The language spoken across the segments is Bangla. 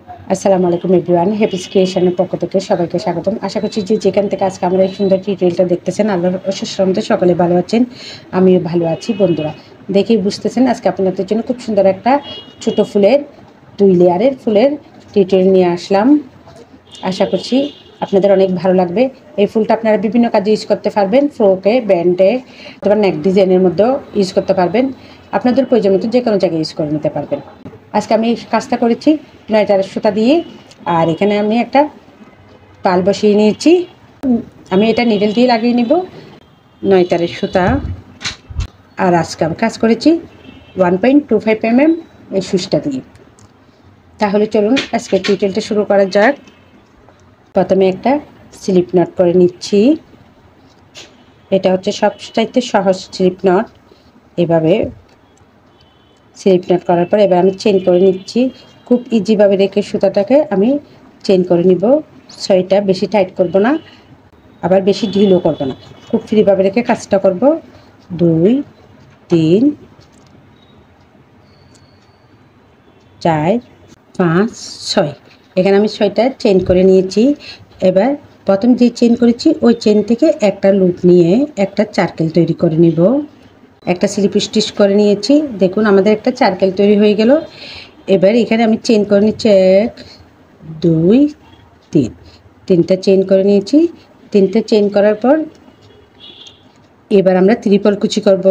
আসসালামু আলাইকুম এভরিওয়ান, হ্যাপিস ক্রিয়েশনের পক্ষ থেকে সবাইকে স্বাগতম। আশা করছি যে যেখান থেকে আজকে আমরা এই সুন্দর টিউটোরিয়ালটা দেখতেছেন, আল্লাহর অশেষ রহমতে সকলে ভালো আছেন। আমিও ভালো আছি। বন্ধুরা, দেখেই বুঝতেছেন আজকে আপনাদের জন্য খুব সুন্দর একটা ছোট ফুলের 2 লেয়ারের ফুলের টিউটোরিয়াল নিয়ে আসলাম। আশা করছি আপনাদের অনেক ভালো লাগবে। এই ফুলটা আপনারা বিভিন্ন কাজে ইউজ করতে পারবেন, ফ্রকে, ব্যান্ডে অথবা নেক ডিজাইনের মধ্যেও ইউজ করতে পারবেন। আপনাদের প্রয়োজন মতো যে কোনো জায়গায় ইউজ করে নিতে পারবেন। আজকে আমি এই কাজটা করেছি 9 সুতা দিয়ে, আর এখানে আমি একটা পাল বসিয়ে নিয়েছি। আমি এটা নিডল দিয়ে লাগিয়ে নিব 9 সুতা। আর আজকে আমি কাজ করেছি 1.25 mm এই সুইচটা দিয়ে। তাহলে চলুন আজকে টিউটোরিয়ালটা শুরু করা যাক। প্রথমে একটা স্লিপ নট করে নিচ্ছি। এটা হচ্ছে সবচাইতে সহজ স্লিপ নট। এভাবে স্লিপ নট করার পর এবার আমি চেইন করে নিচ্ছি। খুব ইজিভাবে রেখে সুতাটাকে আমি চেইন করে নিব। ছয়টা বেশি টাইট করব না, আবার বেশি ঢিলও করব না, খুব ফ্রিভাবে রেখে কাজটা করব। 2 3 4 5 6 এখানে আমি 6টা চেইন করে নিয়েছি। এবার প্রথম যে চেইন করেছি ওই চেইন থেকে একটা লুপ নিয়ে একটা সার্কেল তৈরি করে নিব। একটা স্লিপ স্টিচ করে নিয়েছি। দেখুন আমাদের একটা সার্কেল তৈরি হয়ে গেল। এবার এখানে আমি চেইন করে নিচ্ছি 1 2 3 তিনটা চেইন করে নিয়েছি। তিনটা চেইন করার পর এবার আমরা ট্রিপল কুচি করব।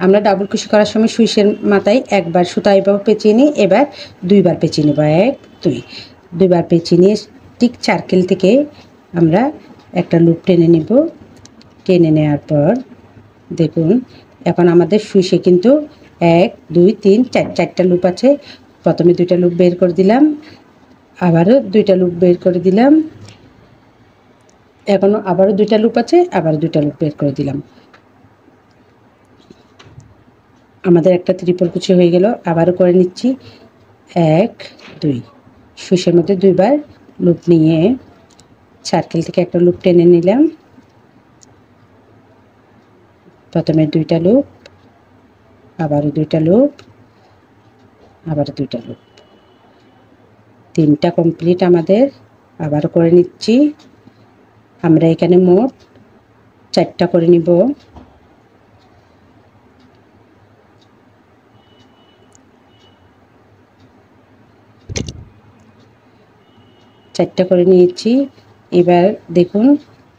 আমরা ডাবল কুচি করার সময় সুইচের মাথায় একবার সুতা এভাবে পেঁচিয়ে নিই, এবার 2বার পেঁচিয়ে নেব। 1 2 2বার পেঁচিয়ে নিয়ে ঠিক সার্কেল থেকে আমরা একটা লুপ টেনে নেব। টেনে নেওয়ার পর দেখুন এখন আমাদের সুইচে কিন্তু 1 2 3 4 4টা লুপ আছে। প্রথমে 2টা লুপ বের করে দিলাম, আবারও 2টা লুপ বের করে দিলাম, এখনও আবারও 2টা লুপ আছে, আবার 2টা লুপ বের করে দিলাম। আমাদের একটা ট্রিপল কুচি হয়ে গেল। আবারও করে নিচ্ছি 1 2 সুইচের মধ্যে 2বার লুপ নিয়ে সার্কেল থেকে একটা লুপ টেনে নিলাম। প্রথমে 2টা লুপ, আবারও 2টা লুপ, আবার 2টা লুপ। 3টা কমপ্লিট আমাদের। আবারও করে নিচ্ছি। আমরা এখানে মোট 4টা করে নিব। চারটা করে নিয়েছি। এবার দেখুন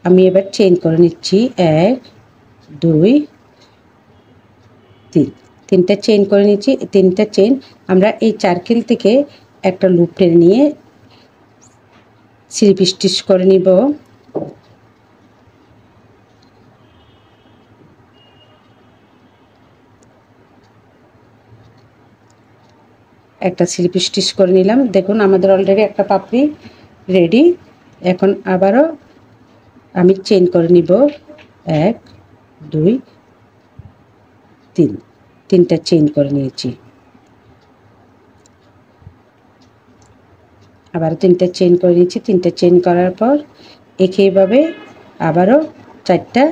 আমি এবার চেইন করে নিচ্ছি 1 2 3 তিনটা চেইন করে নিচ্ছি। তিনটা চেইন আমরা এই সার্কেল থেকে একটা লুপ টেনে নিয়ে স্লিপ স্টিচ করে নিব। একটা স্লিপ স্টিচ করে নিলাম। দেখুন আমাদের অলরেডি একটা পাপড়ি রেডি। এখন আবারও আমি চেইন করে নিব 1 2 3 তিনটা চেইন করে নিয়েছি। আবার 3টা চেইন করে নিয়েছি। 3টা চেইন করার পর একইভাবে আবারও 4টা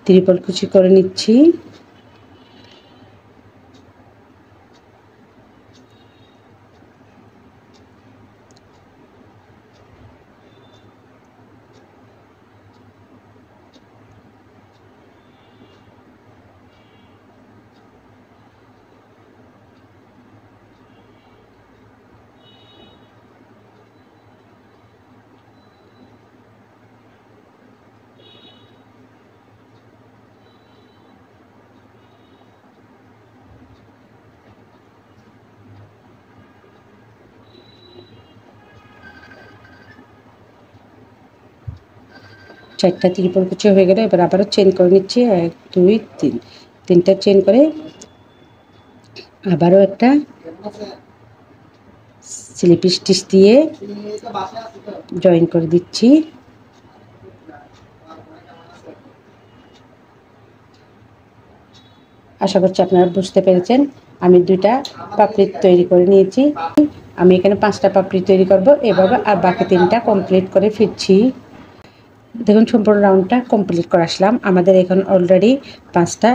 ট্রিপল কুচি করে নিচ্ছি। চারটা ট্রিপল কুচি হয়ে গেলে এবার আবারও চেইন করে নিচ্ছি 1 2 3 তিনটা চেইন করে আবারও একটা স্লিপ স্টিচ দিয়ে জয়েন করে দিচ্ছি। আশা করছি আপনারা বুঝতে পেরেছেন। আমি 2টা পাপড়ি তৈরি করে নিয়েছি। আমি এখানে 5টা পাপড়ি তৈরি করব এভাবে, আর বাকি 3টা কমপ্লিট করে ফিরছি। দেখুন সম্পূর্ণ রাউন্ডটা কমপ্লিট করে আসলাম। আমাদের এখন অলরেডি 5টা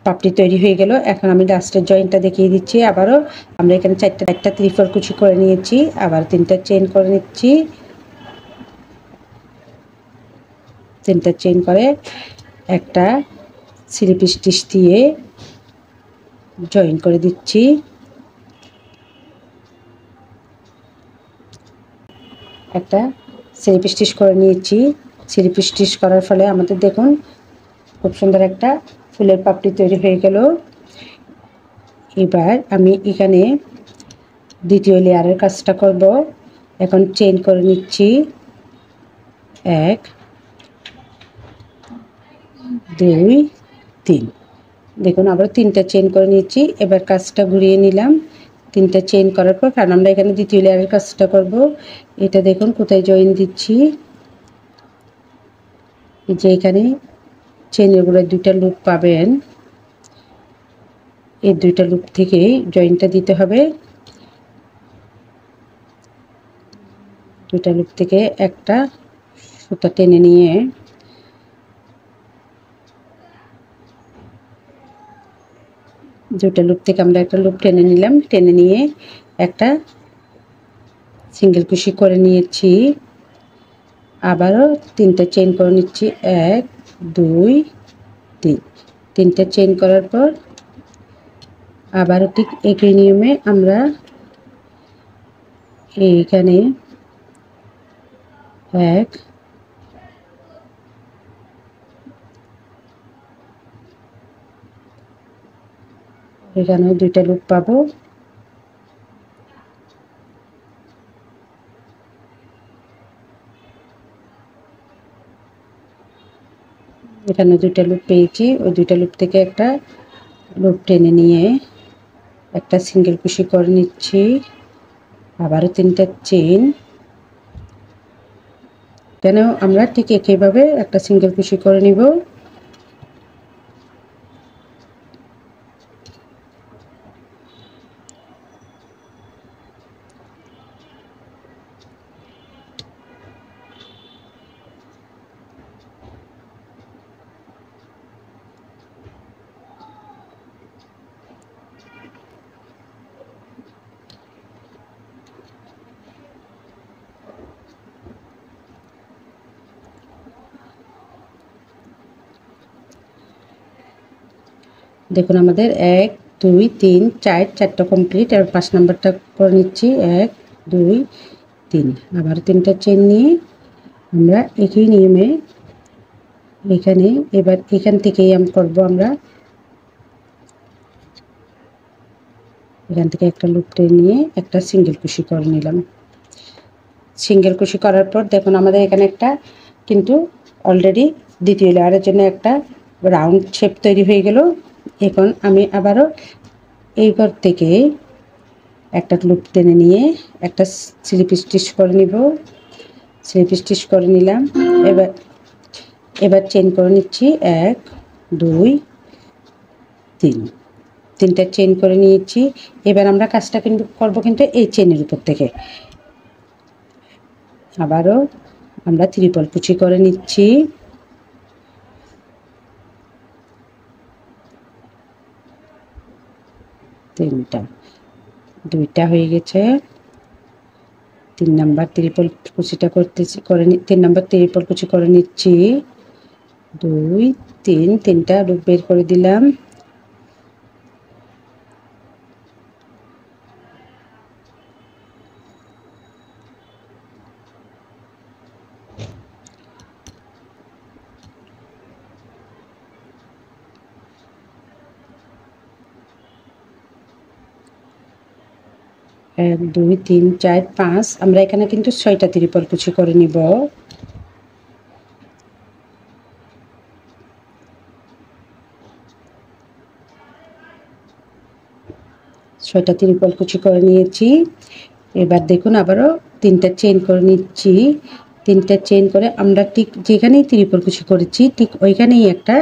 পাপড়ি তৈরি হয়ে গেল। এখন আমি লাস্টের জয়েন্টটা দেখিয়ে দিচ্ছি। আবারও আমরা এখানে চারটা ত্রিফল কুচি করে নিয়েছি, আবার 3টা চেইন করে নিচ্ছি। 3টা চেইন করে একটা স্লিপ স্টিচ দিয়ে জয়েন করে দিচ্ছি। একটা স্লিপ স্টিচ করে নিয়েছি। স্লিপ স্টিচ করার ফলে আমাদের দেখুন খুব সুন্দর একটা ফুলের পাপড়ি তৈরি হয়ে গেল। এবার আমি এখানে দ্বিতীয় লেয়ারের কাজটা করব। এখন চেইন করে নিচ্ছি 1 2 3। দেখুন আবার 3টা চেইন করে নিচ্ছি। এবার কাজটা ঘুরিয়ে নিলাম 3টা চেইন করার পর, কারণ আমরা এখানে দ্বিতীয় লেয়ারের কাজটা করব। এটা দেখুন কোথায় জয়েন দিচ্ছি, যে এখানে চেইনের উপরে 2টা লুপ পাবেন, এই 2টা লুপ থেকেই জয়েনটা দিতে হবে। 2টা লুপ থেকে একটা সুতা টেনে নিয়ে দুটো লুপ থেকে আমরা একটা লুপ টেনে নিলাম, টেনে নিয়ে একটা সিঙ্গেল কুশি করে নিয়েছি। আবারও 3টা চেইন করে নিচ্ছি 1 2 3। 3টা চেইন করার পর আবারও ঠিক একই নিয়মে আমরা এইখানে 1 এখানে 2টা লুপ পাবো। এখানে 2টা লুপ পেয়েছি, ওই 2টা লুপ থেকে একটা লুপ টেনে নিয়ে একটা সিঙ্গেল কুশি করে নিচ্ছি। আবারও 3টা চেইন, এখানেও আমরা ঠিক একইভাবে একটা সিঙ্গেল কুশি করে নিব। দেখুন আমাদের 1 2 3 4 4টা কমপ্লিট। আর 5 নাম্বারটা করে নিচ্ছি 1 2 3। আবার 3টা চেইন নিয়ে আমরা একই নিয়মে এখানে এবার এখান থেকেই করব। আমরা এখান থেকে একটা লুপ টেনে নিয়ে একটা সিঙ্গেল কুশি করে নিলাম। সিঙ্গেল কুশি করার পর দেখুন আমাদের এখানে একটা কিন্তু অলরেডি দ্বিতীয় লেয়ারের জন্য একটা রাউন্ড শেপ তৈরি হয়ে গেল। এখন আমি আবারও এই ঘর থেকে একটা লুপ টেনে নিয়ে একটা স্লিপ স্টিচ করে নিব। স্লিপ স্টিচ করে নিলাম। এবার চেইন করে নিচ্ছি 1 2 3। 3টা চেইন করে নিয়েছি। এবার আমরা কাজটা কিন্তু করব কিন্তু এই চেইনের উপর থেকে। আবারও আমরা ত্রিপল কুচি করে নিচ্ছি। তিনটা, 2টা হয়ে গেছে। 3 নাম্বার ত্রিপল কুচিটা করতেছি, 3 নাম্বার ত্রিপল কুচি করে নিচ্ছি। 2 3, 3টা লুপ বের করে দিলাম। এক 2 3 4 5, আমরা এখানে কিন্তু 6টা ত্রিপল কুচি করে নিব। ছয়টা ত্রিপল কুচি করে নিয়েছি। এবার দেখুন আবারও 3টা চেইন করে নিচ্ছি। 3টা চেইন করে আমরা ঠিক যেখানেই ত্রিপল কুচি করেছি ঠিক ওইখানেই একটা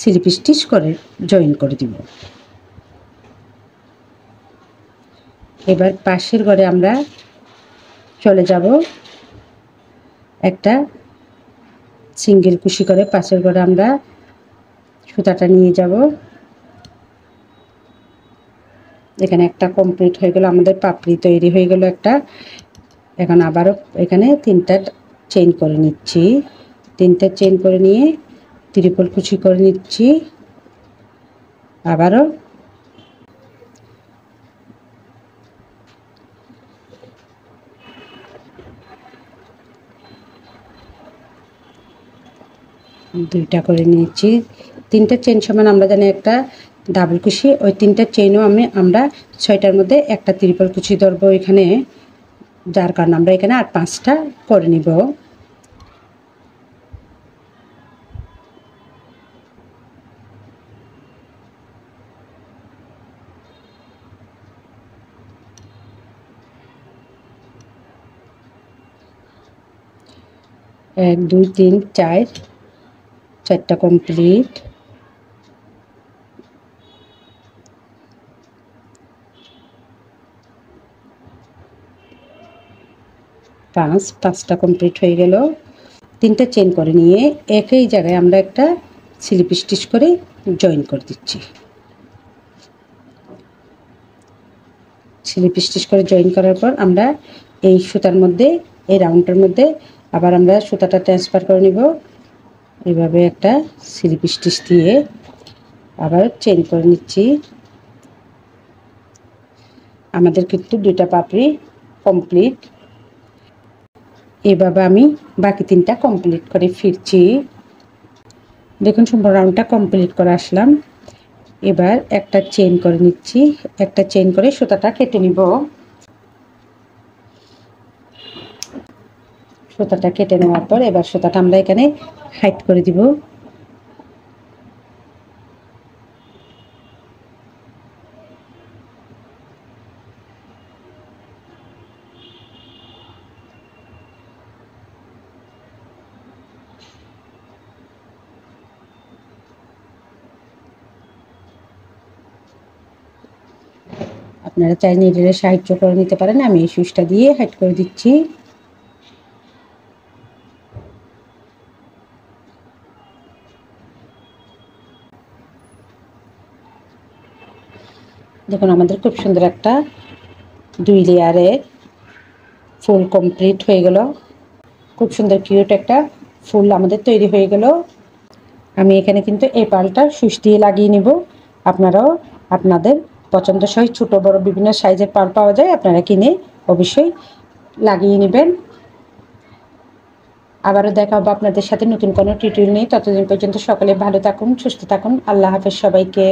স্লিপ স্টিচ করে জয়েন করে দিব। এবার পাশের ঘরে আমরা চলে যাব, একটা সিঙ্গেল কুশি করে পাশের ঘরে আমরা সুতাটা নিয়ে যাব। এখানে একটা কমপ্লিট হয়ে গেল, আমাদের পাপড়ি তৈরি হয়ে গেল একটা। এখন আবারও এখানে 3টা চেইন করে নিচ্ছি। 3টা চেইন করে নিয়ে ত্রিপল কুচি করে নিচ্ছি। আবারও দুইটা করে নিয়েছি। 3টা চেইন সমান আমরা জানি একটা ডাবল কুচি, ওই 3টা চেইনও আমরা 6টার মধ্যে একটা ত্রিপল কুচি ধরবো এখানে, যার কারণে আমরা এখানে আর 5টা করে নিব। এক দুই তিন চার, 4টা কমপ্লিট। পাঁচটা কমপ্লিট হয়ে গেল। 3টা চেইন করে নিয়ে একই জায়গায় আমরা একটা স্লিপ স্টিচ করে জয়েন করে দিচ্ছি। স্লিপ স্টিচ করে জয়েন করার পর আমরা এই সুতার মধ্যে, এই রাউন্ডটার মধ্যে আবার আমরা সুতাটা ট্রান্সফার করে নিব। এইভাবে একটা স্লিপ স্টিচ দিয়ে আবার চেইন করে নিচ্ছি। আমাদের কিন্তু 2টা পাপড়ি কমপ্লিট। এভাবে আমি বাকি 3টা কমপ্লিট করে ফিরছি। দেখুন সম্পূর্ণ রাউন্ডটা কমপ্লিট করে আসলাম। এবার একটা চেইন করে নিচ্ছি, একটা চেইন করে সুতাটা কেটে নিব। সুতাটা কেটে নেওয়ার পর এবার সুতাটা আমরা এখানে হাইড করে দিব। আপনারা চাই নিডলের সাহায্য করে নিতে পারেন, আমি এই সুইচটা দিয়ে হাইড করে দিচ্ছি। দেখুন আমাদের খুব সুন্দর একটা 2 লেয়ারের ফুল কমপ্লিট হয়ে গেল। খুব সুন্দর কিউট একটা ফুল আমাদের তৈরি হয়ে গেল। আমি এখানে কিন্তু এই পালটা সুইচ দিয়ে লাগিয়ে নিব। আপনারাও আপনাদের পছন্দসই ছোট বড় বিভিন্ন সাইজের পাল পাওয়া যায়, আপনারা কিনে অবশ্যই লাগিয়ে নেবেন। আবারও দেখা হবে আপনাদের সাথে নতুন কোনো টিউটোরিয়াল নিয়ে। ততদিন পর্যন্ত সকলে ভালো থাকুন, সুস্থ থাকুন। আল্লাহ হাফেজ সবাইকে।